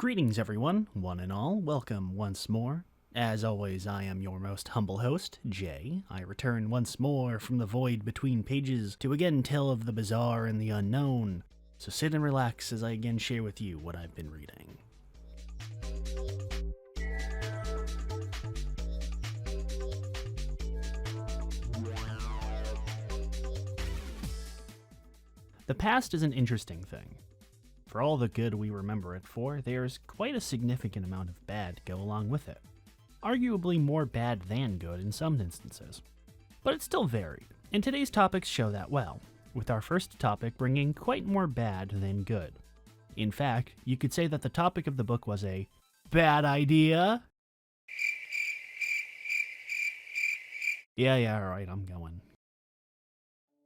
Greetings everyone, one and all, welcome once more. As always, I am your most humble host, Jay. I return once more from the void between pages to again tell of the bizarre and the unknown. So sit and relax as I again share with you what I've been reading. The past is an interesting thing. For all the good we remember it for, there's quite a significant amount of bad to go along with it. Arguably more bad than good in some instances. But it's still varied, and today's topics show that well, with our first topic bringing quite more bad than good. In fact, you could say that the topic of the book was a bad idea. Yeah, alright, I'm going.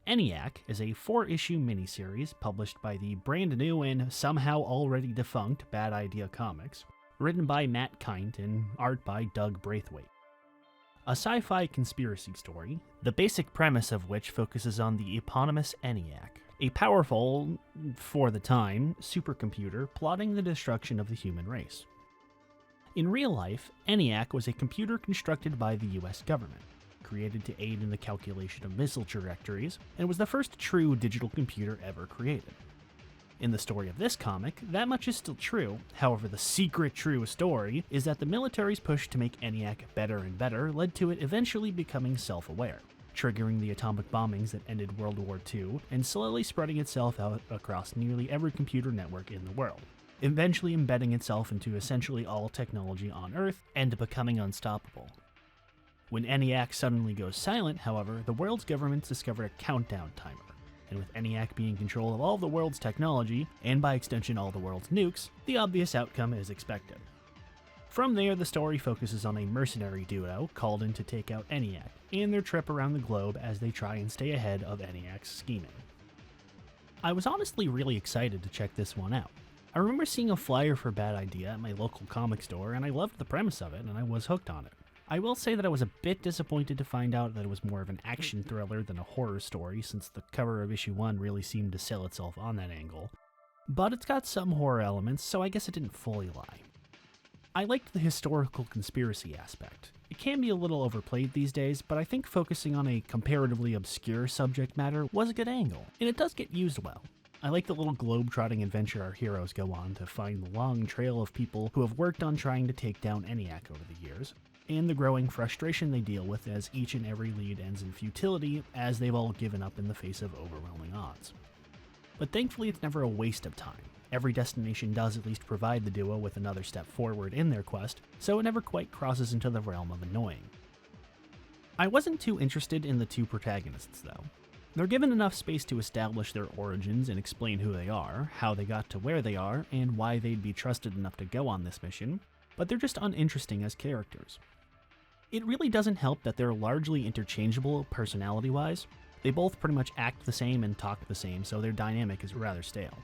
ENIAC is a 4-issue miniseries published by the brand new and somehow already defunct Bad Idea Comics, written by Matt Kindt and art by Doug Braithwaite. A sci-fi conspiracy story, the basic premise of which focuses on the eponymous ENIAC, a powerful, for the time, supercomputer plotting the destruction of the human race. In real life, ENIAC was a computer constructed by the US government, created to aid in the calculation of missile trajectories, and was the first true digital computer ever created. In the story of this comic, that much is still true, however the secret true story is that the military's push to make ENIAC better and better led to it eventually becoming self-aware, triggering the atomic bombings that ended World War II and slowly spreading itself out across nearly every computer network in the world, eventually embedding itself into essentially all technology on Earth and becoming unstoppable. When ENIAC suddenly goes silent, however, the world's governments discover a countdown timer, and with ENIAC being in control of all the world's technology, and by extension all the world's nukes, the obvious outcome is expected. From there, the story focuses on a mercenary duo called in to take out ENIAC, and their trip around the globe as they try and stay ahead of ENIAC's scheming. I was honestly really excited to check this one out. I remember seeing a flyer for Bad Idea at my local comic store, and I loved the premise of it, and I was hooked on it. I will say that I was a bit disappointed to find out that it was more of an action thriller than a horror story, since the cover of issue 1 really seemed to sell itself on that angle. But it's got some horror elements, so I guess it didn't fully lie. I liked the historical conspiracy aspect. It can be a little overplayed these days, but I think focusing on a comparatively obscure subject matter was a good angle, and it does get used well. I like the little globe-trotting adventure our heroes go on to find the long trail of people who have worked on trying to take down ENIAC over the years, and the growing frustration they deal with as each and every lead ends in futility as they've all given up in the face of overwhelming odds. But thankfully it's never a waste of time. Every destination does at least provide the duo with another step forward in their quest, so it never quite crosses into the realm of annoying. I wasn't too interested in the two protagonists though. They're given enough space to establish their origins and explain who they are, how they got to where they are, and why they'd be trusted enough to go on this mission, but they're just uninteresting as characters. It really doesn't help that they're largely interchangeable personality-wise. They both pretty much act the same and talk the same, so their dynamic is rather stale.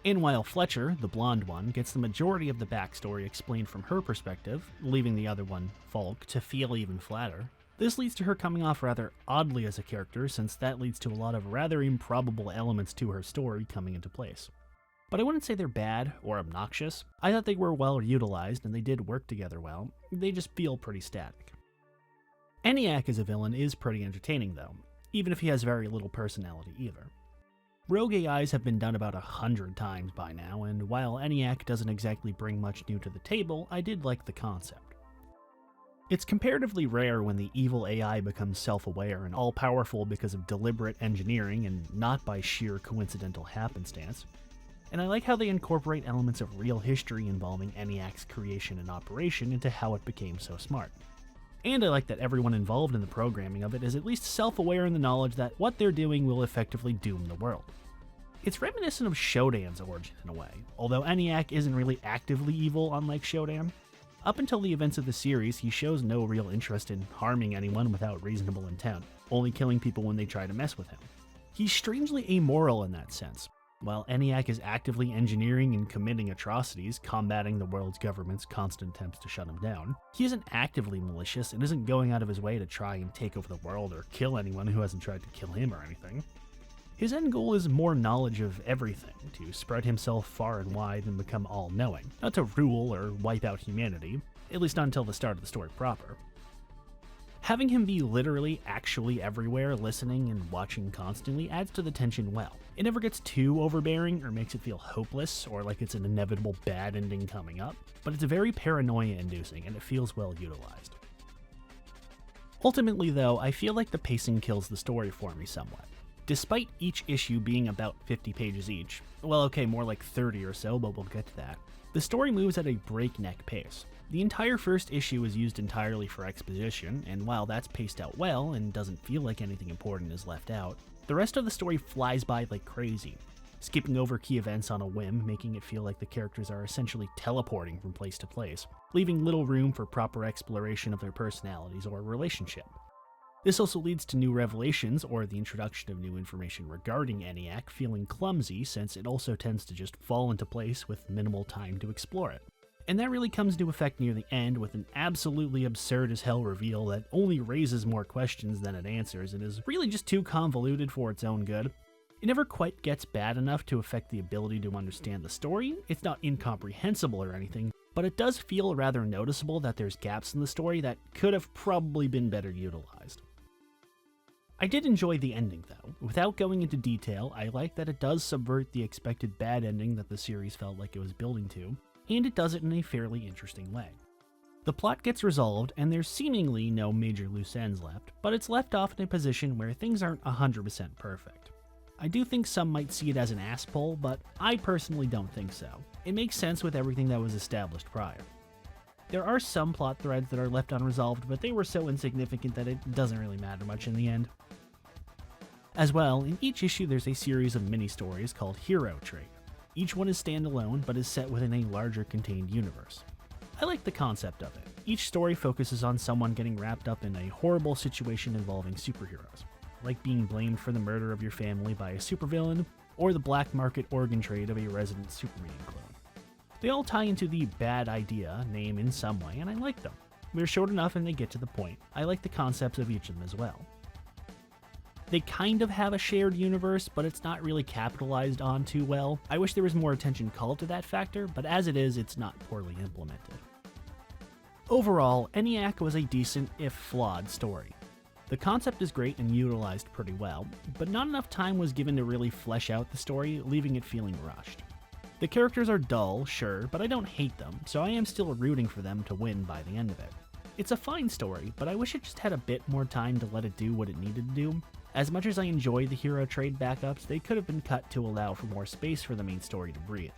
And while Fletcher, the blonde one, gets the majority of the backstory explained from her perspective, leaving the other one, Falk, to feel even flatter, this leads to her coming off rather oddly as a character, since that leads to a lot of rather improbable elements to her story coming into place. But I wouldn't say they're bad or obnoxious. I thought they were well utilized and they did work together well. They just feel pretty static. ENIAC as a villain is pretty entertaining though, even if he has very little personality either. Rogue AIs have been done about 100 times by now, and while ENIAC doesn't exactly bring much new to the table, I did like the concept. It's comparatively rare when the evil AI becomes self-aware and all-powerful because of deliberate engineering and not by sheer coincidental happenstance. And I like how they incorporate elements of real history involving ENIAC's creation and operation into how it became so smart. And I like that everyone involved in the programming of it is at least self-aware in the knowledge that what they're doing will effectively doom the world. It's reminiscent of Shodan's origin in a way, although ENIAC isn't really actively evil unlike Shodan. Up until the events of the series, he shows no real interest in harming anyone without reasonable intent, only killing people when they try to mess with him. He's strangely amoral in that sense. While ENIAC is actively engineering and committing atrocities, combating the world's government's constant attempts to shut him down, he isn't actively malicious and isn't going out of his way to try and take over the world or kill anyone who hasn't tried to kill him or anything. His end goal is more knowledge of everything, to spread himself far and wide and become all-knowing, not to rule or wipe out humanity, at least not until the start of the story proper. Having him be literally actually everywhere, listening and watching constantly, adds to the tension well. It never gets too overbearing or makes it feel hopeless or like it's an inevitable bad ending coming up, but it's very paranoia-inducing and it feels well utilized. Ultimately though, I feel like the pacing kills the story for me somewhat. Despite each issue being about 50 pages each, well okay, more like 30 or so, but we'll get to that, the story moves at a breakneck pace. The entire first issue is used entirely for exposition, and while that's paced out well and doesn't feel like anything important is left out, the rest of the story flies by like crazy, skipping over key events on a whim, making it feel like the characters are essentially teleporting from place to place, leaving little room for proper exploration of their personalities or relationship. This also leads to new revelations or the introduction of new information regarding ENIAC feeling clumsy, since it also tends to just fall into place with minimal time to explore it. And that really comes into effect near the end with an absolutely absurd as hell reveal that only raises more questions than it answers and is really just too convoluted for its own good. It never quite gets bad enough to affect the ability to understand the story. It's not incomprehensible or anything, but it does feel rather noticeable that there's gaps in the story that could have probably been better utilized. I did enjoy the ending though. Without going into detail, I like that it does subvert the expected bad ending that the series felt like it was building to, and it does it in a fairly interesting way. The plot gets resolved, and there's seemingly no major loose ends left, but it's left off in a position where things aren't 100% perfect. I do think some might see it as an ass pull, but I personally don't think so. It makes sense with everything that was established prior. There are some plot threads that are left unresolved, but they were so insignificant that it doesn't really matter much in the end. As well, in each issue there's a series of mini-stories called Hero Trade. Each one is standalone, but is set within a larger contained universe. I like the concept of it. Each story focuses on someone getting wrapped up in a horrible situation involving superheroes, like being blamed for the murder of your family by a supervillain, or the black market organ trade of a resident Superman clone. They all tie into the bad idea name in some way, and I like them. They're short enough and they get to the point. I like the concepts of each of them as well. They kind of have a shared universe, but it's not really capitalized on too well. I wish there was more attention called to that factor, but as it is, it's not poorly implemented. Overall, ENIAC was a decent, if flawed, story. The concept is great and utilized pretty well, but not enough time was given to really flesh out the story, leaving it feeling rushed. The characters are dull, sure, but I don't hate them, so I am still rooting for them to win by the end of it. It's a fine story, but I wish it just had a bit more time to let it do what it needed to do. As much as I enjoy the hero trade backups, they could have been cut to allow for more space for the main story to breathe.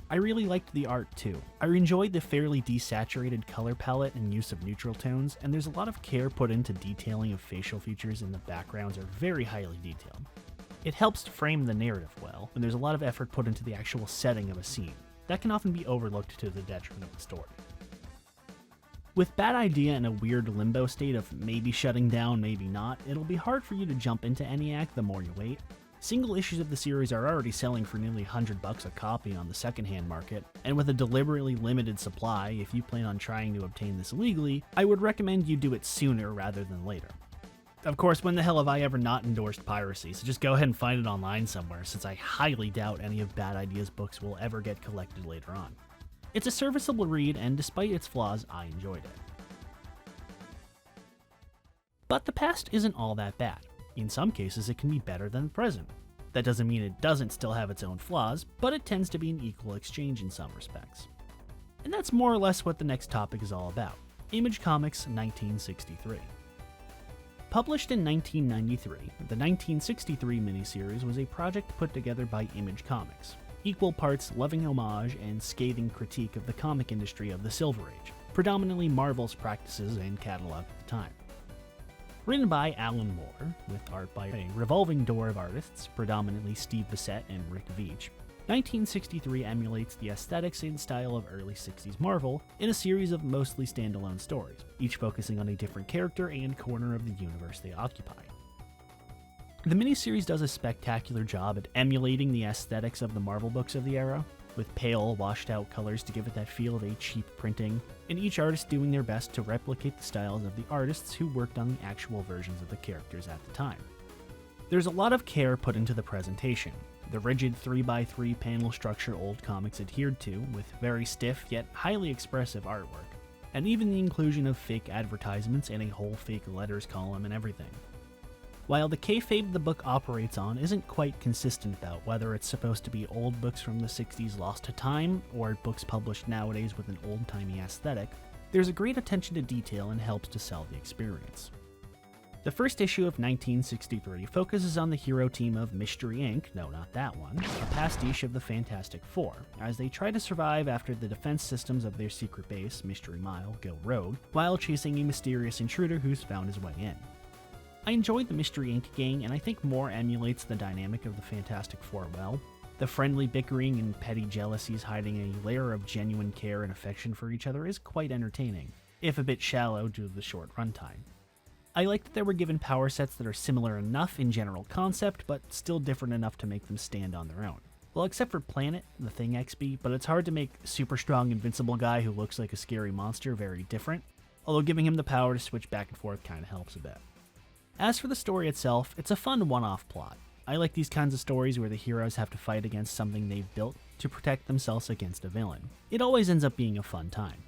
I really liked the art too. I enjoyed the fairly desaturated color palette and use of neutral tones, and there's a lot of care put into detailing of facial features, and the backgrounds are very highly detailed. It helps to frame the narrative well, and there's a lot of effort put into the actual setting of a scene. That can often be overlooked to the detriment of the story. With Bad Idea in a weird limbo state of maybe shutting down, maybe not, it'll be hard for you to jump into ENIAC the more you wait. Single issues of the series are already selling for nearly $100 a copy on the secondhand market, and with a deliberately limited supply, if you plan on trying to obtain this illegally, I would recommend you do it sooner rather than later. Of course, when the hell have I ever not endorsed piracy, so just go ahead and find it online somewhere, since I highly doubt any of Bad Idea's books will ever get collected later on. It's a serviceable read, and despite its flaws, I enjoyed it. But the past isn't all that bad. In some cases, it can be better than the present. That doesn't mean it doesn't still have its own flaws, but it tends to be an equal exchange in some respects. And that's more or less what the next topic is all about. Image Comics 1963. Published in 1993, the 1963 miniseries was a project put together by Image Comics. Equal parts loving homage and scathing critique of the comic industry of the Silver Age, predominantly Marvel's practices and catalog at the time. Written by Alan Moore, with art by a revolving door of artists, predominantly Steve Bissette and Rick Veitch, 1963 emulates the aesthetics and style of early 60s Marvel in a series of mostly standalone stories, each focusing on a different character and corner of the universe they occupy. The miniseries does a spectacular job at emulating the aesthetics of the Marvel books of the era, with pale, washed-out colors to give it that feel of a cheap printing, and each artist doing their best to replicate the styles of the artists who worked on the actual versions of the characters at the time. There's a lot of care put into the presentation. The rigid 3x3 panel structure old comics adhered to, with very stiff yet highly expressive artwork, and even the inclusion of fake advertisements and a whole fake letters column and everything. While the kayfabe the book operates on isn't quite consistent about whether it's supposed to be old books from the 60s lost to time, or books published nowadays with an old-timey aesthetic, there's a great attention to detail and helps to sell the experience. The first issue of 1963 focuses on the hero team of Mystery Inc., no not that one, a pastiche of the Fantastic Four, as they try to survive after the defense systems of their secret base, Mystery Mile, go rogue, while chasing a mysterious intruder who's found his way in. I enjoyed the Mystery Inc. gang, and I think more emulates the dynamic of the Fantastic Four well. The friendly bickering and petty jealousies hiding a layer of genuine care and affection for each other is quite entertaining, if a bit shallow due to the short runtime. I like that they were given power sets that are similar enough in general concept, but still different enough to make them stand on their own. Well, except for Planet, the Thing XP, but it's hard to make super strong invincible guy who looks like a scary monster very different, although giving him the power to switch back and forth kinda helps a bit. As for the story itself, it's a fun one-off plot. I like these kinds of stories where the heroes have to fight against something they've built to protect themselves against a villain. It always ends up being a fun time.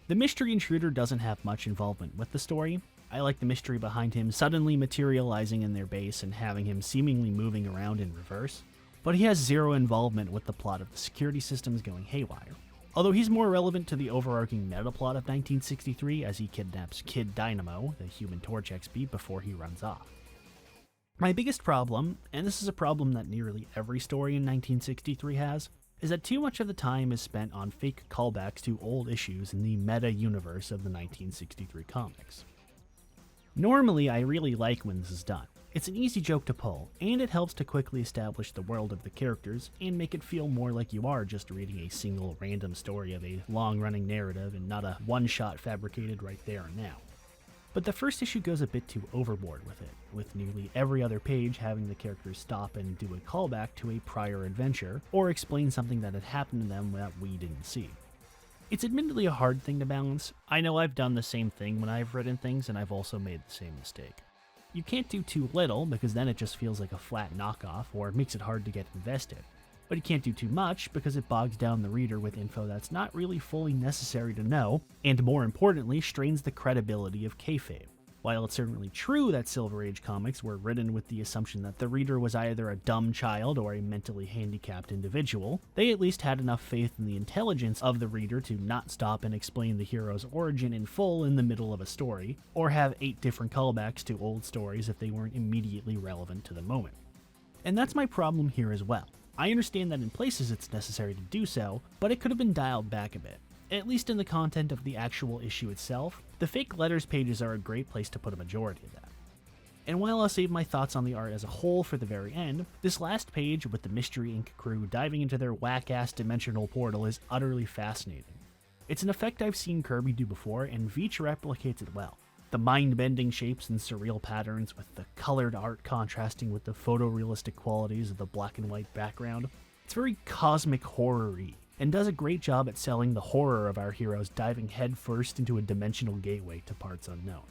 The mystery intruder doesn't have much involvement with the story. I like the mystery behind him suddenly materializing in their base and having him seemingly moving around in reverse, but he has zero involvement with the plot of the security systems going haywire. Although he's more relevant to the overarching meta plot of 1963 as he kidnaps Kid Dynamo, the Human Torch XP, before he runs off. My biggest problem, and this is a problem that nearly every story in 1963 has, is that too much of the time is spent on fake callbacks to old issues in the meta-universe of the 1963 comics. Normally, I really like when this is done. It's an easy joke to pull, and it helps to quickly establish the world of the characters and make it feel more like you are just reading a single random story of a long-running narrative and not a one-shot fabricated right there and now. But the first issue goes a bit too overboard with it, with nearly every other page having the characters stop and do a callback to a prior adventure, or explain something that had happened to them that we didn't see. It's admittedly a hard thing to balance. I know I've done the same thing when I've written things, and I've also made the same mistake. You can't do too little, because then it just feels like a flat knockoff, or makes it hard to get invested. But you can't do too much, because it bogs down the reader with info that's not really fully necessary to know, and more importantly, strains the credibility of kayfabe. While it's certainly true that Silver Age comics were written with the assumption that the reader was either a dumb child or a mentally handicapped individual, they at least had enough faith in the intelligence of the reader to not stop and explain the hero's origin in full in the middle of a story, or have 8 different callbacks to old stories if they weren't immediately relevant to the moment. And that's my problem here as well. I understand that in places it's necessary to do so, but it could have been dialed back a bit. At least in the content of the actual issue itself, the fake letters pages are a great place to put a majority of that. And while I'll save my thoughts on the art as a whole for the very end, this last page with the Mystery Inc. crew diving into their whack-ass dimensional portal is utterly fascinating. It's an effect I've seen Kirby do before, and Veitch replicates it well. The mind-bending shapes and surreal patterns, with the colored art contrasting with the photorealistic qualities of the black and white background. It's very cosmic horror-y, and does a great job at selling the horror of our heroes diving headfirst into a dimensional gateway to parts unknown.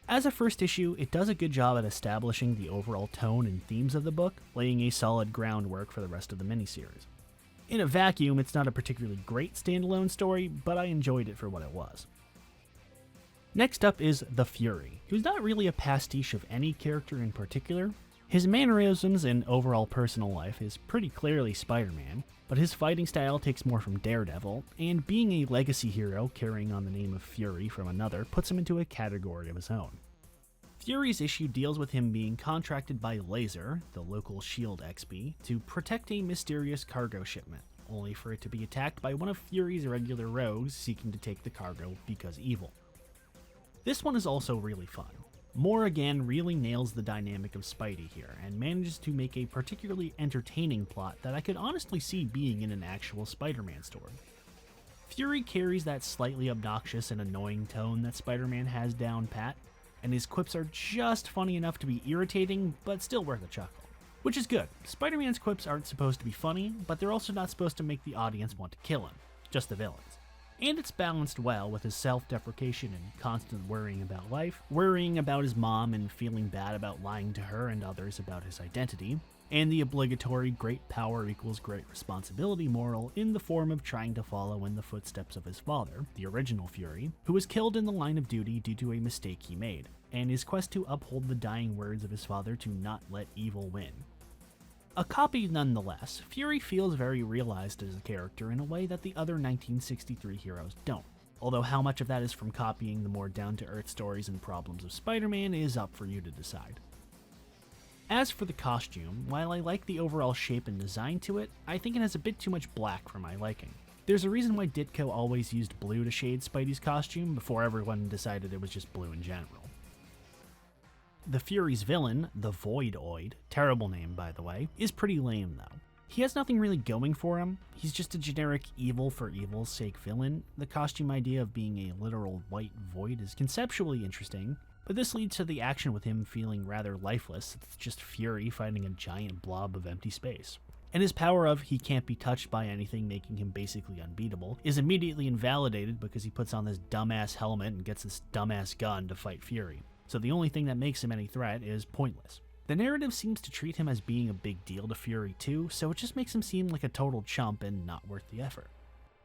As a first issue, it does a good job at establishing the overall tone and themes of the book, laying a solid groundwork for the rest of the miniseries. In a vacuum, it's not a particularly great standalone story, but I enjoyed it for what it was. Next up is The Fury, who's not really a pastiche of any character in particular. His mannerisms and overall personal life is pretty clearly Spider-Man, but his fighting style takes more from Daredevil, and being a legacy hero carrying on the name of Fury from another puts him into a category of his own. Fury's issue deals with him being contracted by Laser, the local SHIELD XP, to protect a mysterious cargo shipment, only for it to be attacked by one of Fury's regular rogues seeking to take the cargo because evil. This one is also really fun. Moore again really nails the dynamic of Spidey here, and manages to make a particularly entertaining plot that I could honestly see being in an actual Spider-Man story. Fury carries that slightly obnoxious and annoying tone that Spider-Man has down pat, and his quips are just funny enough to be irritating, but still worth a chuckle. Which is good. Spider-Man's quips aren't supposed to be funny, but they're also not supposed to make the audience want to kill him, just the villains. And it's balanced well with his self-deprecation and constant worrying about life, worrying about his mom and feeling bad about lying to her and others about his identity, and the obligatory great power equals great responsibility moral in the form of trying to follow in the footsteps of his father, the original Fury, who was killed in the line of duty due to a mistake he made, and his quest to uphold the dying words of his father to not let evil win. A copy nonetheless, Fury feels very realized as a character in a way that the other 1963 heroes don't, although how much of that is from copying the more down-to-earth stories and problems of Spider-Man is up for you to decide. As for the costume, while I like the overall shape and design to it, I think it has a bit too much black for my liking. There's a reason why Ditko always used blue to shade Spidey's costume before everyone decided it was just blue in general. The Fury's villain, the Voidoid, terrible name by the way, is pretty lame though. He has nothing really going for him, he's just a generic evil for evil's sake villain. The costume idea of being a literal white void is conceptually interesting, but this leads to the action with him feeling rather lifeless. It's just Fury fighting a giant blob of empty space. And his power of he can't be touched by anything making him basically unbeatable is immediately invalidated because he puts on this dumbass helmet and gets this dumbass gun to fight Fury. So the only thing that makes him any threat is pointless. The narrative seems to treat him as being a big deal to Fury too, so it just makes him seem like a total chump and not worth the effort.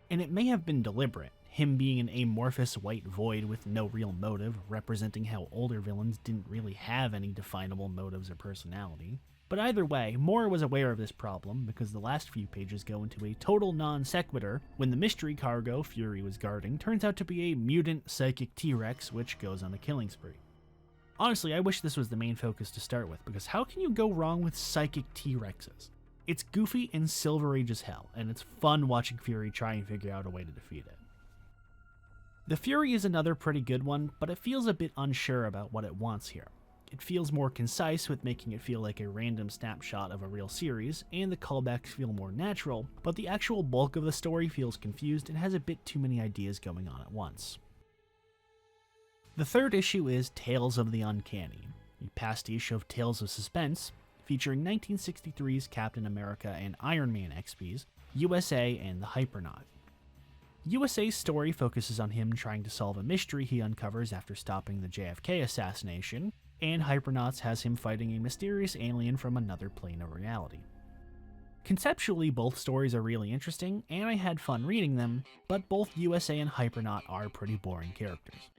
And it may have been deliberate, him being an amorphous white void with no real motive, representing how older villains didn't really have any definable motives or personality. But either way, Moore was aware of this problem because the last few pages go into a total non sequitur when the mystery cargo Fury was guarding turns out to be a mutant psychic T-Rex which goes on a killing spree. Honestly, I wish this was the main focus to start with, because how can you go wrong with psychic T-Rexes? It's goofy and Silver Age as hell, and it's fun watching Fury try and figure out a way to defeat it. The Fury is another pretty good one, but it feels a bit unsure about what it wants here. It feels more concise with making it feel like a random snapshot of a real series, and the callbacks feel more natural, but the actual bulk of the story feels confused and has a bit too many ideas going on at once. The third issue is Tales of the Uncanny, a pastiche of Tales of Suspense, featuring 1963's Captain America and Iron Man XPs, USA and the Hypernaut. USA's story focuses on him trying to solve a mystery he uncovers after stopping the JFK assassination, and Hypernauts has him fighting a mysterious alien from another plane of reality. Conceptually, both stories are really interesting, and I had fun reading them, but both USA and Hypernaut are pretty boring characters.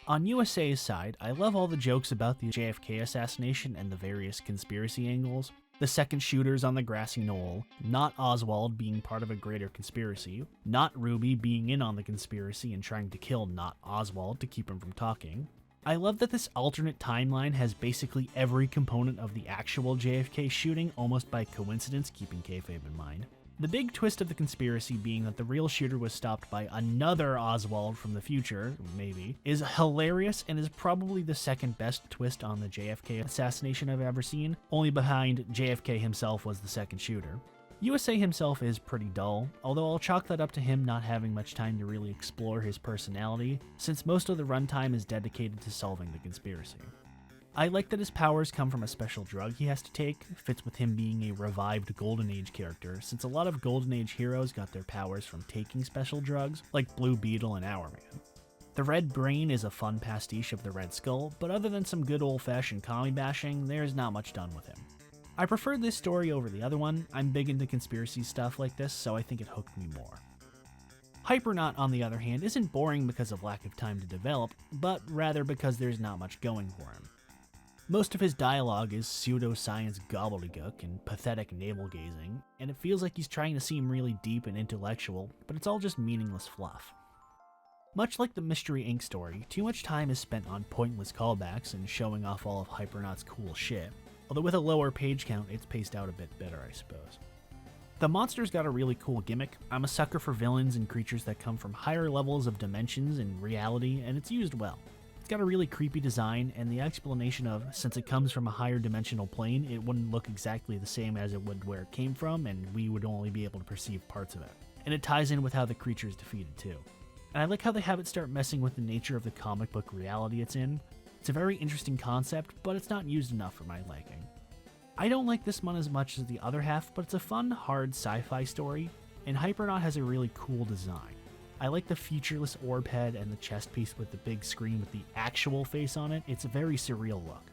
On USA's side, I love all the jokes about the JFK assassination and the various conspiracy angles, the second shooters on the grassy knoll, not Oswald being part of a greater conspiracy, not Ruby being in on the conspiracy and trying to kill not Oswald to keep him from talking. I love that this alternate timeline has basically every component of the actual JFK shooting almost by coincidence, keeping kayfabe in mind. The big twist of the conspiracy being that the real shooter was stopped by another Oswald from the future, maybe, is hilarious and is probably the second best twist on the JFK assassination I've ever seen, only behind JFK himself was the second shooter. USA himself is pretty dull, although I'll chalk that up to him not having much time to really explore his personality, since most of the runtime is dedicated to solving the conspiracy. I like that his powers come from a special drug he has to take, fits with him being a revived Golden Age character, since a lot of Golden Age heroes got their powers from taking special drugs, like Blue Beetle and Hourman. The Red Brain is a fun pastiche of the Red Skull, but other than some good old-fashioned commie bashing, there's not much done with him. I prefer this story over the other one. I'm big into conspiracy stuff like this, so I think it hooked me more. Hypernaut, on the other hand, isn't boring because of lack of time to develop, but rather because there's not much going for him. Most of his dialogue is pseudoscience gobbledygook and pathetic navel-gazing, and it feels like he's trying to seem really deep and intellectual, but it's all just meaningless fluff. Much like the Mystery Inc. story, too much time is spent on pointless callbacks and showing off all of Hypernaut's cool shit, although with a lower page count, it's paced out a bit better, I suppose. The monster's got a really cool gimmick. I'm a sucker for villains and creatures that come from higher levels of dimensions and reality, and it's used well. It's got a really creepy design, and the explanation of, since it comes from a higher dimensional plane, it wouldn't look exactly the same as it would where it came from, and we would only be able to perceive parts of it. And it ties in with how the creature is defeated too. And I like how they have it start messing with the nature of the comic book reality it's in. It's a very interesting concept, but it's not used enough for my liking. I don't like this one as much as the other half, but it's a fun, hard sci-fi story, and Hypernaut has a really cool design. I like the featureless orb head and the chest piece with the big screen with the actual face on it. It's a very surreal look.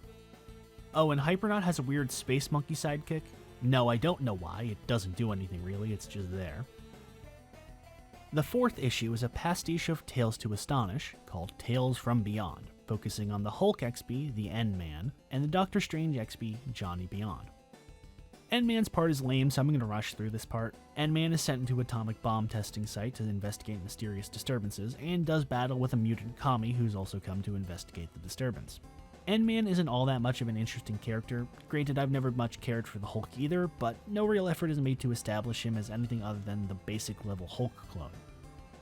Oh, and Hypernaut has a weird space monkey sidekick. No, I don't know why. It doesn't do anything really, it's just there. The fourth issue is a pastiche of Tales to Astonish called Tales from Beyond, focusing on the Hulk XP, the N-Man, and the Doctor Strange XP, Johnny Beyond. N-Man's part is lame, so I'm going to rush through this part. N-Man is sent into atomic bomb testing site to investigate mysterious disturbances, and does battle with a mutant Kami who's also come to investigate the disturbance. N-Man isn't all that much of an interesting character. Granted, I've never much cared for the Hulk either, but no real effort is made to establish him as anything other than the basic level Hulk clone.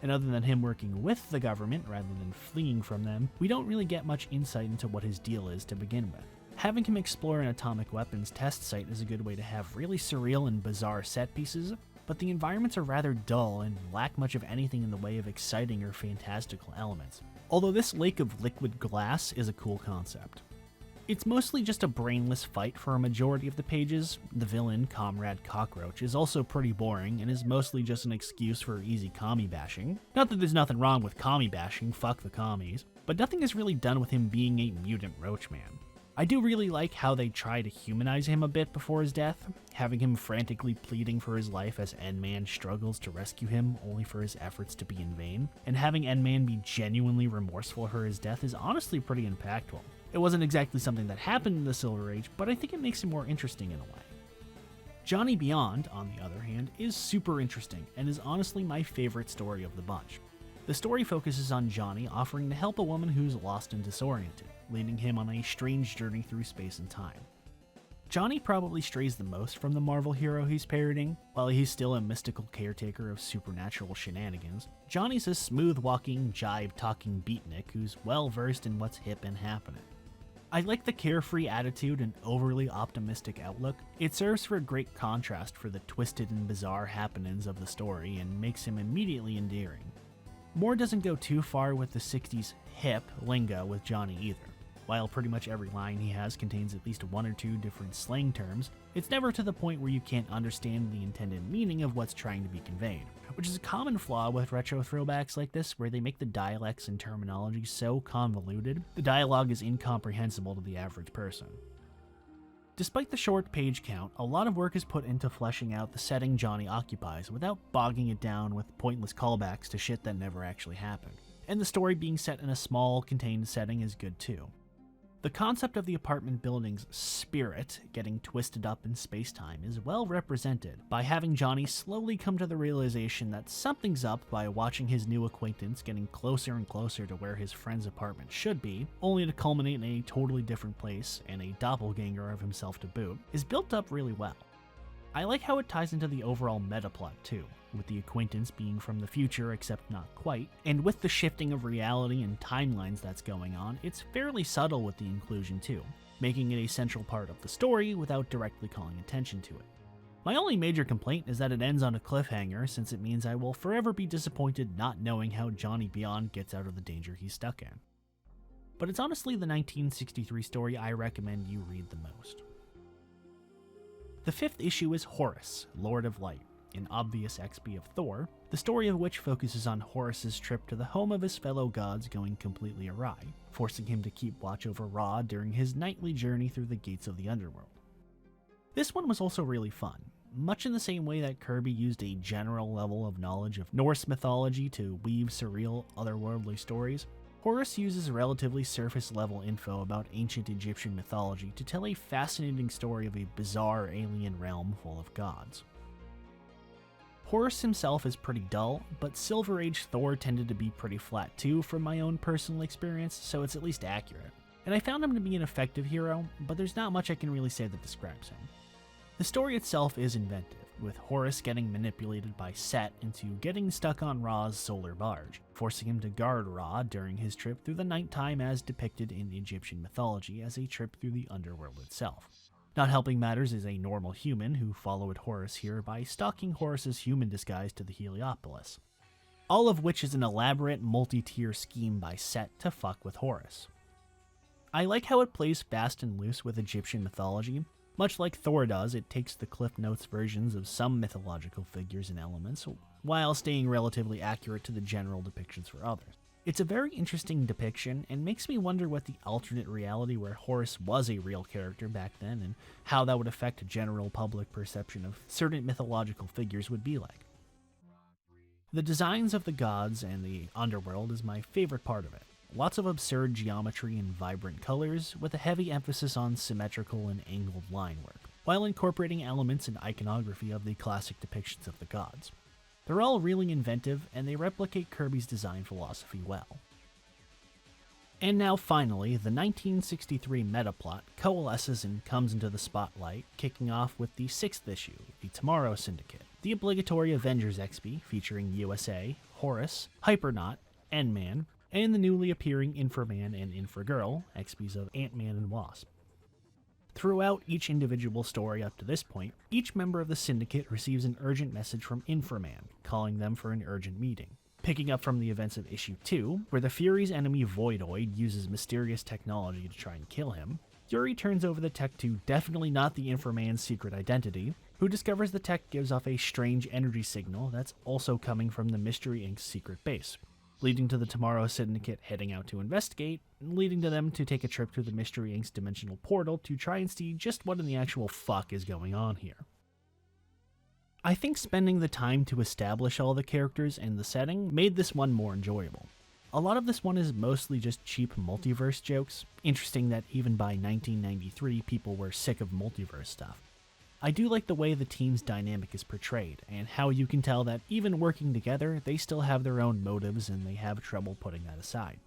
And other than him working with the government rather than fleeing from them, we don't really get much insight into what his deal is to begin with. Having him explore an atomic weapons test site is a good way to have really surreal and bizarre set pieces, but the environments are rather dull and lack much of anything in the way of exciting or fantastical elements. Although this lake of liquid glass is a cool concept. It's mostly just a brainless fight for a majority of the pages. The villain, Comrade Cockroach, is also pretty boring and is mostly just an excuse for easy commie bashing. Not that there's nothing wrong with commie bashing, fuck the commies, but nothing is really done with him being a mutant roach man. I do really like how they try to humanize him a bit before his death, having him frantically pleading for his life as N-Man struggles to rescue him, only for his efforts to be in vain, and having N-Man be genuinely remorseful for his death is honestly pretty impactful. It wasn't exactly something that happened in the Silver Age, but I think it makes him more interesting in a way. Johnny Beyond, on the other hand, is super interesting, and is honestly my favorite story of the bunch. The story focuses on Johnny offering to help a woman who's lost and disoriented, leading him on a strange journey through space and time. Johnny probably strays the most from the Marvel hero he's parodying. While he's still a mystical caretaker of supernatural shenanigans, Johnny's a smooth-walking, jive-talking beatnik who's well-versed in what's hip and happening. I like the carefree attitude and overly optimistic outlook. It serves for a great contrast for the twisted and bizarre happenings of the story and makes him immediately endearing. Moore doesn't go too far with the 60s hip lingo with Johnny either. While pretty much every line he has contains at least one or two different slang terms, it's never to the point where you can't understand the intended meaning of what's trying to be conveyed, which is a common flaw with retro throwbacks like this, where they make the dialects and terminology so convoluted, the dialogue is incomprehensible to the average person. Despite the short page count, a lot of work is put into fleshing out the setting Johnny occupies without bogging it down with pointless callbacks to shit that never actually happened. And the story being set in a small, contained setting is good too. The concept of the apartment building's spirit getting twisted up in space-time is well represented by having Johnny slowly come to the realization that something's up by watching his new acquaintance getting closer and closer to where his friend's apartment should be, only to culminate in a totally different place and a doppelganger of himself to boot, is built up really well. I like how it ties into the overall meta-plot too, with the acquaintance being from the future except not quite, and with the shifting of reality and timelines that's going on, it's fairly subtle with the inclusion too, making it a central part of the story without directly calling attention to it. My only major complaint is that it ends on a cliffhanger, since it means I will forever be disappointed not knowing how Johnny Beyond gets out of the danger he's stuck in. But it's honestly the 1963 story I recommend you read the most. The fifth issue is Horus, Lord of Light, an obvious XP of Thor, the story of which focuses on Horus's trip to the home of his fellow gods going completely awry, forcing him to keep watch over Ra during his nightly journey through the gates of the underworld. This one was also really fun, much in the same way that Kirby used a general level of knowledge of Norse mythology to weave surreal, otherworldly stories. Horus uses relatively surface-level info about ancient Egyptian mythology to tell a fascinating story of a bizarre alien realm full of gods. Horus himself is pretty dull, but Silver Age Thor tended to be pretty flat too from my own personal experience, so it's at least accurate. And I found him to be an effective hero, but there's not much I can really say that describes him. The story itself is inventive, with Horus getting manipulated by Set into getting stuck on Ra's solar barge, forcing him to guard Ra during his trip through the nighttime as depicted in Egyptian mythology as a trip through the underworld itself. Not helping matters is a normal human who followed Horus here by stalking Horus's human disguise to the Heliopolis. All of which is an elaborate multi-tier scheme by Set to fuck with Horus. I like how it plays fast and loose with Egyptian mythology. Much like Thor does, it takes the Cliff Notes versions of some mythological figures and elements, while staying relatively accurate to the general depictions for others. It's a very interesting depiction and makes me wonder what the alternate reality where Horus was a real character back then and how that would affect general public perception of certain mythological figures would be like. The designs of the gods and the underworld is my favorite part of it. Lots of absurd geometry and vibrant colors, with a heavy emphasis on symmetrical and angled line work, while incorporating elements and iconography of the classic depictions of the gods. They're all really inventive, and they replicate Kirby's design philosophy well. And now finally, the 1963 metaplot coalesces and comes into the spotlight, kicking off with the 6th issue, the Tomorrow Syndicate, the obligatory Avengers XP featuring USA, Horus, Hypernaut, N-Man, and the newly appearing Inframan and Infragirl, XPs of Ant-Man and Wasp. Throughout each individual story up to this point, each member of the Syndicate receives an urgent message from Inframan, calling them for an urgent meeting. Picking up from the events of issue 2, where the Fury's enemy Voidoid uses mysterious technology to try and kill him, Fury turns over the tech to definitely not the Inframan's secret identity, who discovers the tech gives off a strange energy signal that's also coming from the Mystery Inc.'s secret base, leading to the Tomorrow Syndicate heading out to investigate, and leading to them to take a trip to the Mystery Inc.'s dimensional portal to try and see just what in the actual fuck is going on here. I think spending the time to establish all the characters and the setting made this one more enjoyable. A lot of this one is mostly just cheap multiverse jokes. Interesting that even by 1993 people were sick of multiverse stuff. I do like the way the team's dynamic is portrayed, and how you can tell that even working together, they still have their own motives and they have trouble putting that aside.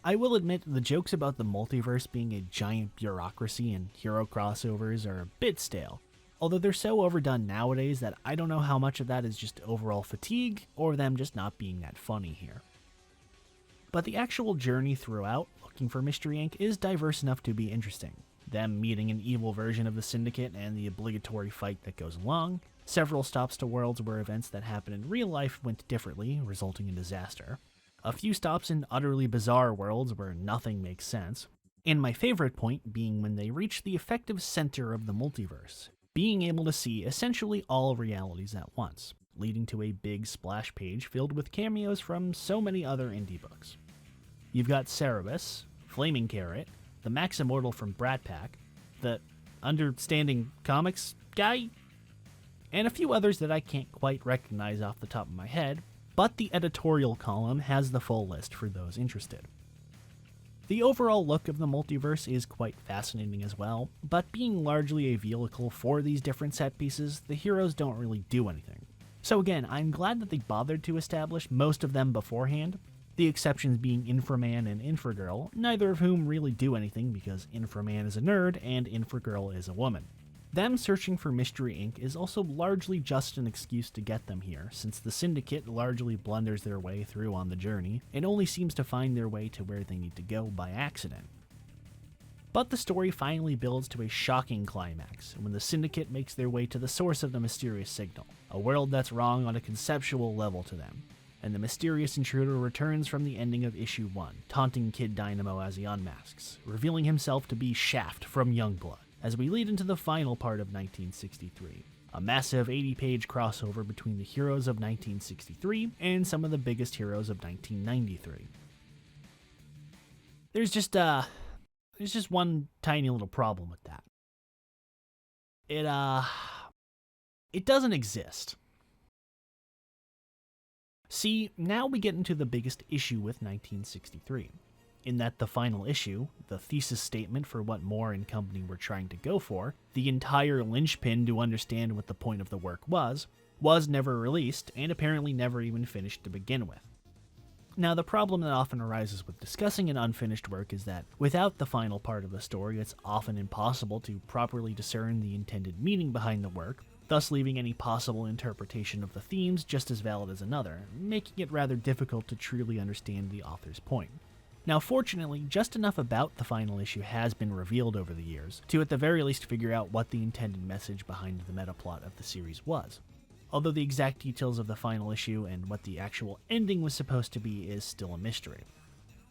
I will admit the jokes about the multiverse being a giant bureaucracy and hero crossovers are a bit stale, although they're so overdone nowadays that I don't know how much of that is just overall fatigue or them just not being that funny here. But the actual journey throughout, looking for Mystery Inc. is diverse enough to be interesting. Them meeting an evil version of the Syndicate and the obligatory fight that goes along, several stops to worlds where events that happen in real life went differently, resulting in disaster, a few stops in utterly bizarre worlds where nothing makes sense, and my favorite point being when they reach the effective center of the multiverse, being able to see essentially all realities at once, leading to a big splash page filled with cameos from so many other indie books. You've got Cerebus, Flaming Carrot, the Max Immortal from Brat Pack, the Understanding Comics guy, and a few others that I can't quite recognize off the top of my head, but the editorial column has the full list for those interested. The overall look of the multiverse is quite fascinating as well, but being largely a vehicle for these different set pieces, the heroes don't really do anything. So again, I'm glad that they bothered to establish most of them beforehand, the exceptions being Inframan and Infragirl, neither of whom really do anything because Inframan is a nerd and Infragirl is a woman. Them searching for Mystery Inc. is also largely just an excuse to get them here, since the Syndicate largely blunders their way through on the journey, and only seems to find their way to where they need to go by accident. But the story finally builds to a shocking climax, when the Syndicate makes their way to the source of the mysterious signal, a world that's wrong on a conceptual level to them, and the mysterious intruder returns from the ending of issue 1, taunting Kid Dynamo as he unmasks, revealing himself to be Shaft from Youngblood, as we lead into the final part of 1963, a massive 80-page crossover between the heroes of 1963 and some of the biggest heroes of 1993. There's just one tiny little problem with that. It doesn't exist. See, now we get into the biggest issue with 1963, in that the final issue, the thesis statement for what Moore and company were trying to go for, the entire linchpin to understand what the point of the work was never released, and apparently never even finished to begin with. Now, the problem that often arises with discussing an unfinished work is that, without the final part of the story, it's often impossible to properly discern the intended meaning behind the work, thus leaving any possible interpretation of the themes just as valid as another, making it rather difficult to truly understand the author's point. Now, fortunately, just enough about the final issue has been revealed over the years, to at the very least figure out what the intended message behind the metaplot of the series was. Although the exact details of the final issue and what the actual ending was supposed to be is still a mystery.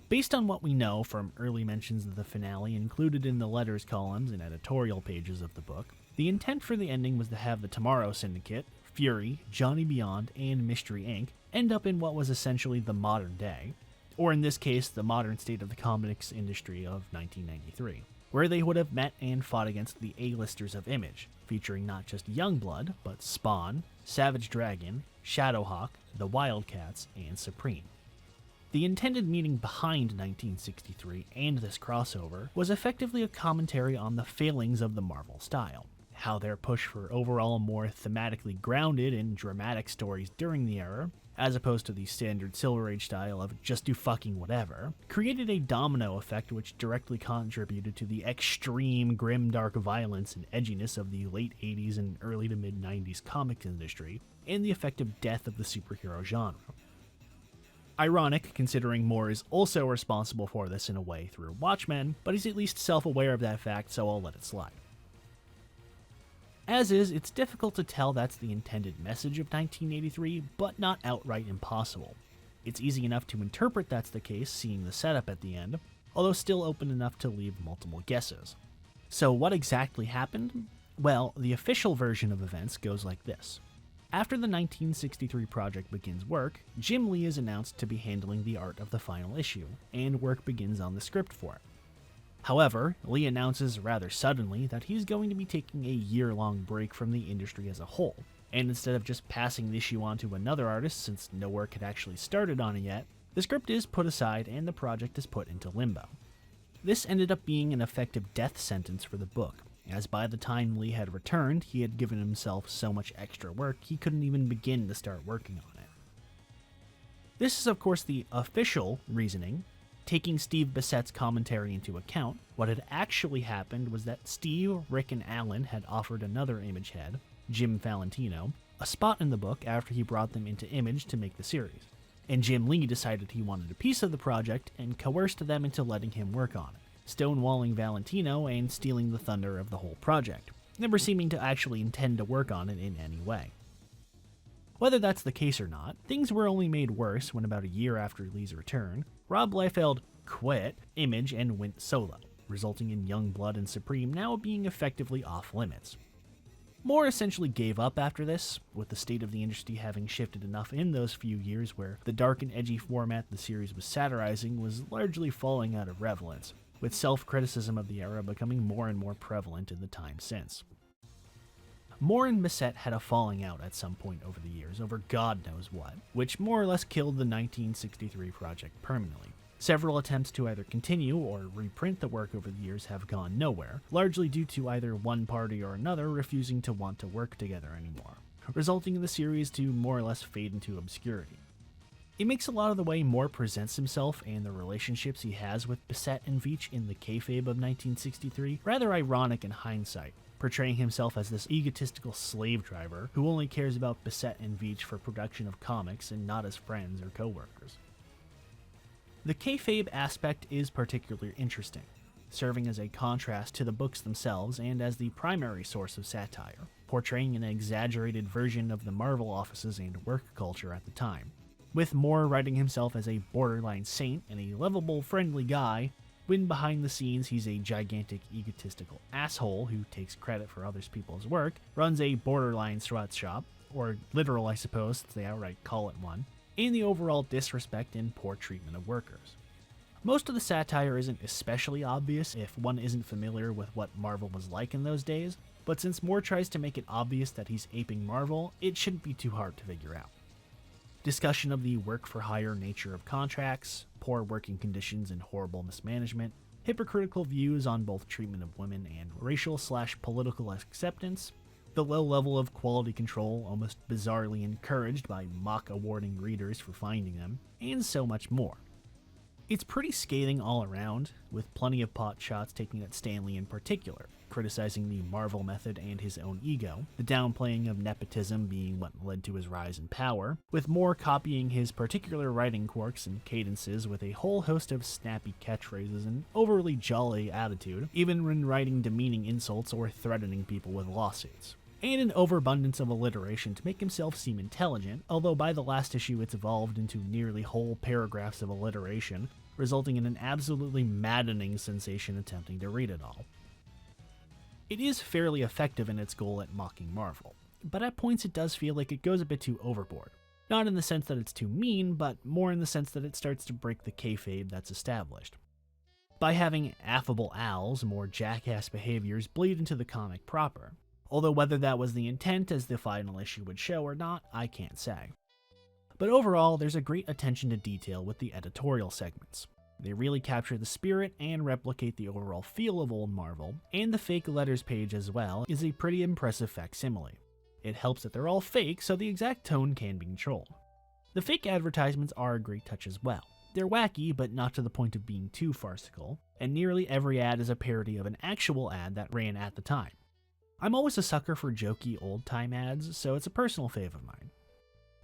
Based on what we know from early mentions of the finale included in the letters columns and editorial pages of the book, the intent for the ending was to have the Tomorrow Syndicate, Fury, Johnny Beyond, and Mystery Inc. end up in what was essentially the modern day, or in this case, the modern state of the comics industry of 1993, where they would have met and fought against the A-listers of Image, featuring not just Youngblood, but Spawn, Savage Dragon, Shadowhawk, the Wildcats, and Supreme. The intended meaning behind 1963 and this crossover was effectively a commentary on the failings of the Marvel style, how their push for overall more thematically grounded and dramatic stories during the era, as opposed to the standard Silver Age style of just do fucking whatever, created a domino effect which directly contributed to the extreme grimdark violence and edginess of the late 80s and early to mid 90s comics industry, and the effective death of the superhero genre. Ironic, considering Moore is also responsible for this in a way through Watchmen, but he's at least self-aware of that fact, so I'll let it slide. As is, it's difficult to tell that's the intended message of 1983, but not outright impossible. It's easy enough to interpret that's the case, seeing the setup at the end, although still open enough to leave multiple guesses. So what exactly happened? Well, the official version of events goes like this. After the 1963 project begins work, Jim Lee is announced to be handling the art of the final issue, and work begins on the script for it. However, Lee announces rather suddenly that he's going to be taking a year-long break from the industry as a whole, and instead of just passing the issue on to another artist since no work had actually started on it yet, the script is put aside and the project is put into limbo. This ended up being an effective death sentence for the book, as by the time Lee had returned, he had given himself so much extra work he couldn't even begin to start working on it. This is of course the official reasoning. Taking Steve Bissett's commentary into account, what had actually happened was that Steve, Rick, and Alan had offered another Image head, Jim Valentino, a spot in the book after he brought them into Image to make the series, and Jim Lee decided he wanted a piece of the project and coerced them into letting him work on it, stonewalling Valentino and stealing the thunder of the whole project, never seeming to actually intend to work on it in any way. Whether that's the case or not, things were only made worse when about a year after Lee's return, Rob Liefeld quit Image and went solo, resulting in Youngblood and Supreme now being effectively off limits. Moore essentially gave up after this, with the state of the industry having shifted enough in those few years where the dark and edgy format the series was satirizing was largely falling out of relevance, with self-criticism of the era becoming more and more prevalent in the time since. Moore and Bissett had a falling out at some point over the years over God knows what, which more or less killed the 1963 project permanently. Several attempts to either continue or reprint the work over the years have gone nowhere, largely due to either one party or another refusing to want to work together anymore, resulting in the series to more or less fade into obscurity. It makes a lot of the way Moore presents himself and the relationships he has with Bissett and Veitch in the kayfabe of 1963 rather ironic in hindsight, portraying himself as this egotistical slave driver who only cares about Bissett and Veitch for production of comics and not as friends or co-workers. The kayfabe aspect is particularly interesting, serving as a contrast to the books themselves and as the primary source of satire, portraying an exaggerated version of the Marvel offices and work culture at the time, with Moore writing himself as a borderline saint and a lovable, friendly guy, when behind the scenes he's a gigantic egotistical asshole who takes credit for other people's work, runs a borderline sweatshop, or literal I suppose since they outright call it one, and the overall disrespect and poor treatment of workers. Most of the satire isn't especially obvious if one isn't familiar with what Marvel was like in those days, but since Moore tries to make it obvious that he's aping Marvel, it shouldn't be too hard to figure out. Discussion of the work-for-hire nature of contracts, poor working conditions and horrible mismanagement, hypocritical views on both treatment of women and racial/political acceptance, the low level of quality control almost bizarrely encouraged by mock-awarding readers for finding them, and so much more. It's pretty scathing all around, with plenty of pot shots taken at Stan Lee in particular, criticizing the Marvel method and his own ego, the downplaying of nepotism being what led to his rise in power, with Moore copying his particular writing quirks and cadences with a whole host of snappy catchphrases and overly jolly attitude, even when writing demeaning insults or threatening people with lawsuits. And an overabundance of alliteration to make himself seem intelligent, although by the last issue it's evolved into nearly whole paragraphs of alliteration, resulting in an absolutely maddening sensation attempting to read it all. It is fairly effective in its goal at mocking Marvel, but at points it does feel like it goes a bit too overboard. Not in the sense that it's too mean, but more in the sense that it starts to break the kayfabe that's established. By having affable Al's more jackass behaviors bleed into the comic proper, although whether that was the intent as the final issue would show or not, I can't say. But overall, there's a great attention to detail with the editorial segments. They really capture the spirit and replicate the overall feel of old Marvel, and the fake letters page as well is a pretty impressive facsimile. It helps that they're all fake, so the exact tone can be controlled. The fake advertisements are a great touch as well. They're wacky, but not to the point of being too farcical, and nearly every ad is a parody of an actual ad that ran at the time. I'm always a sucker for jokey old-time ads, so it's a personal fave of mine.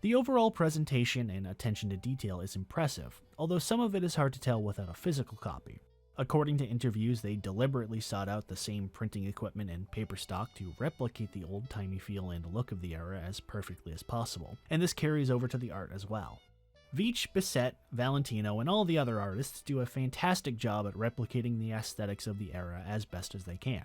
The overall presentation and attention to detail is impressive, although some of it is hard to tell without a physical copy. According to interviews, they deliberately sought out the same printing equipment and paper stock to replicate the old-timey feel and look of the era as perfectly as possible, and this carries over to the art as well. Veitch, Bissett, Valentino, and all the other artists do a fantastic job at replicating the aesthetics of the era as best as they can.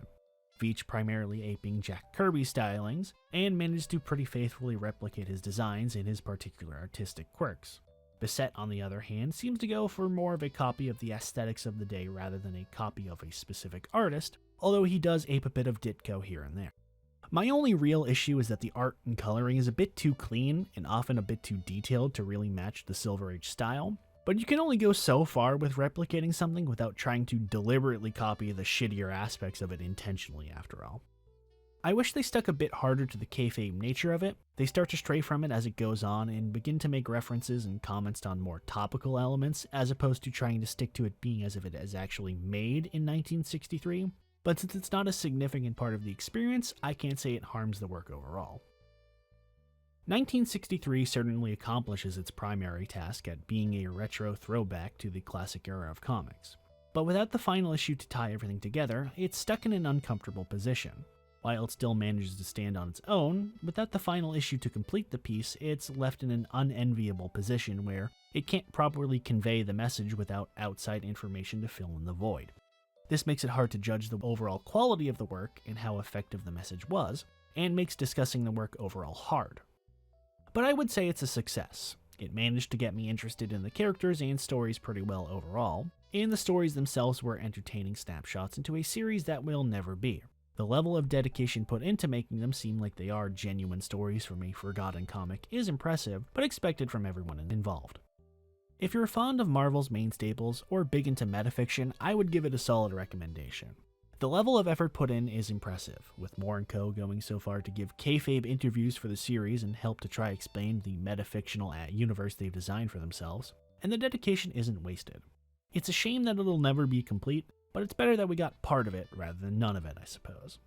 Veitch primarily aping Jack Kirby's stylings, and managed to pretty faithfully replicate his designs and his particular artistic quirks. Bissett, on the other hand, seems to go for more of a copy of the aesthetics of the day rather than a copy of a specific artist, although he does ape a bit of Ditko here and there. My only real issue is that the art and coloring is a bit too clean and often a bit too detailed to really match the Silver Age style, but you can only go so far with replicating something without trying to deliberately copy the shittier aspects of it intentionally after all. I wish they stuck a bit harder to the kayfabe nature of it. They start to stray from it as it goes on and begin to make references and comments on more topical elements as opposed to trying to stick to it being as if it is actually made in 1963. But since it's not a significant part of the experience, I can't say it harms the work overall. 1963 certainly accomplishes its primary task at being a retro throwback to the classic era of comics. But without the final issue to tie everything together, it's stuck in an uncomfortable position. While it still manages to stand on its own, without the final issue to complete the piece, it's left in an unenviable position where it can't properly convey the message without outside information to fill in the void. This makes it hard to judge the overall quality of the work and how effective the message was, and makes discussing the work overall hard. But I would say it's a success. It managed to get me interested in the characters and stories pretty well overall, and the stories themselves were entertaining snapshots into a series that will never be. The level of dedication put into making them seem like they are genuine stories from a forgotten comic is impressive, but expected from everyone involved. If you're fond of Marvel's main staples or big into metafiction, I would give it a solid recommendation. The level of effort put in is impressive, with Moore & Co. going so far to give kayfabe interviews for the series and help to try explain the metafictional universe they've designed for themselves, and the dedication isn't wasted. It's a shame that it'll never be complete, but it's better that we got part of it rather than none of it, I suppose.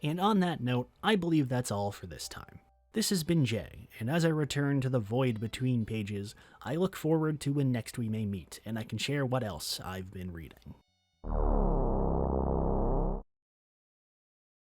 And on that note, I believe that's all for this time. This has been Jay, and as I return to the void between pages, I look forward to when next we may meet, and I can share what else I've been reading.